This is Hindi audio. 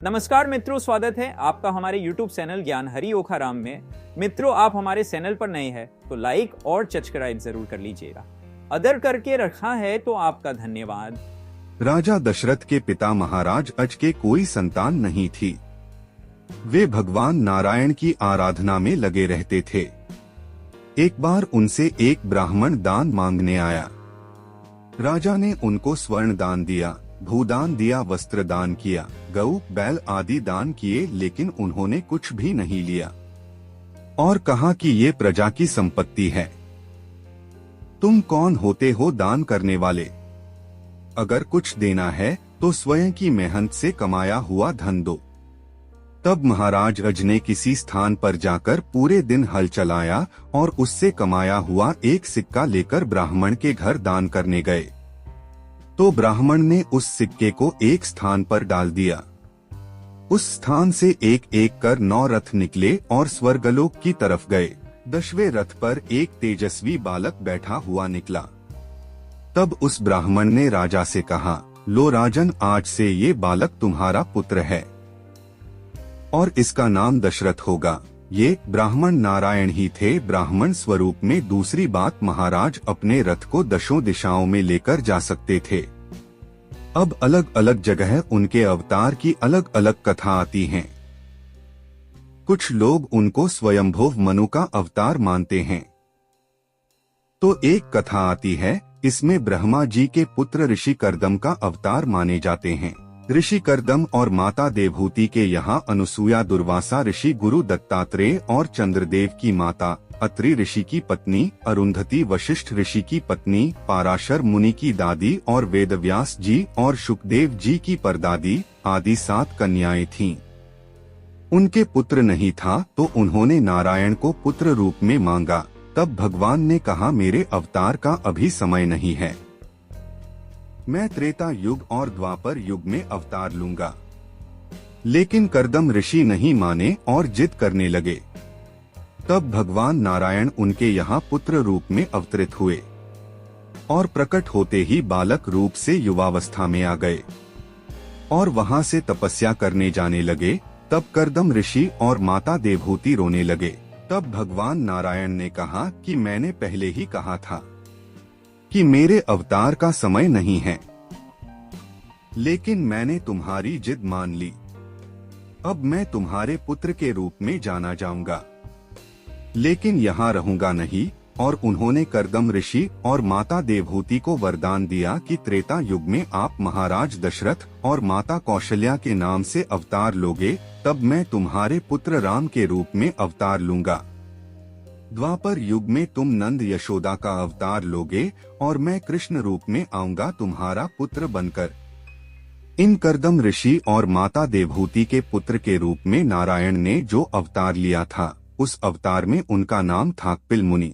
नमस्कार मित्रों, स्वागत है आपका हमारे YouTube चैनल ज्ञान हरि ओखाराम में। मित्रों, आप हमारे चैनल पर नए हैं तो लाइक और सब्सक्राइब जरूर कर लीजिएगा। अदर करके रखा है तो आपका धन्यवाद। राजा दशरथ के पिता महाराज अज के कोई संतान नहीं थी। वे भगवान नारायण की आराधना में लगे रहते थे। एक बार उनसे एक ब्राह्मण दान मांगने आया। राजा ने उनको स्वर्ण दान दिया, भूदान दिया, वस्त्र दान किया, गऊ बैल आदि दान किए, लेकिन उन्होंने कुछ भी नहीं लिया और कहा कि ये प्रजा की संपत्ति है। तुम कौन होते हो दान करने वाले? अगर कुछ देना है तो स्वयं की मेहनत से कमाया हुआ धन दो। तब महाराज अज ने किसी स्थान पर जाकर पूरे दिन हल चलाया और उससे कमाया हुआ एक सिक्का लेकर ब्राह्मण के घर दान करने गए। तो ब्राह्मण ने उस सिक्के को एक स्थान पर डाल दिया। उस स्थान से एक एक कर 9 रथ निकले और स्वर्गलोक की तरफ गए। 10वें रथ पर एक तेजस्वी बालक बैठा हुआ निकला। तब उस ब्राह्मण ने राजा से कहा, लो राजन, आज से ये बालक तुम्हारा पुत्र है और इसका नाम दशरथ होगा। ये ब्राह्मण नारायण ही थे, ब्राह्मण स्वरूप में। दूसरी बात, महाराज अपने रथ को 10 दिशाओं में लेकर जा सकते थे। अब अलग अलग जगह उनके अवतार की अलग अलग कथा आती हैं। कुछ लोग उनको स्वयंभुव मनु का अवतार मानते हैं। तो एक कथा आती है, इसमें ब्रह्मा जी के पुत्र ऋषि कर्दम का अवतार माने जाते हैं। ऋषि कर्दम और माता देवहूति के यहाँ अनुसूया, दुर्वासा ऋषि, गुरु दत्तात्रेय और चंद्रदेव की माता, अत्रि ऋषि की पत्नी, अरुंधति वशिष्ठ ऋषि की पत्नी, पाराशर मुनि की दादी और वेदव्यास जी और शुकदेव जी की परदादी आदि 7 कन्याएं थीं। उनके पुत्र नहीं था तो उन्होंने नारायण को पुत्र रूप में मांगा। तब भगवान ने कहा, मेरे अवतार का अभी समय नहीं है, मैं त्रेता युग और द्वापर युग में अवतार लूंगा। लेकिन कर्दम ऋषि नहीं माने और जिद करने लगे। तब भगवान नारायण उनके यहाँ पुत्र रूप में अवतरित हुए और प्रकट होते ही बालक रूप से युवावस्था में आ गए और वहाँ से तपस्या करने जाने लगे। तब कर्दम ऋषि और माता देवहूति रोने लगे। तब भगवान नारायण ने कहा कि मैंने पहले ही कहा था कि मेरे अवतार का समय नहीं है, लेकिन मैंने तुम्हारी जिद मान ली। अब मैं तुम्हारे पुत्र के रूप में जाना जाऊंगा, लेकिन यहाँ रहूंगा नहीं। और उन्होंने कर्दम ऋषि और माता देवहूति को वरदान दिया कि त्रेता युग में आप महाराज दशरथ और माता कौशल्या के नाम से अवतार लोगे, तब मैं तुम्हारे पुत्र राम के रूप में अवतार लूंगा। द्वापर युग में तुम नंद यशोदा का अवतार लोगे और मैं कृष्ण रूप में आऊंगा तुम्हारा पुत्र बनकर। इन कर्दम ऋषि और माता देवहूति के पुत्र के रूप में नारायण ने जो अवतार लिया था, उस अवतार में उनका नाम था कपिल मुनि।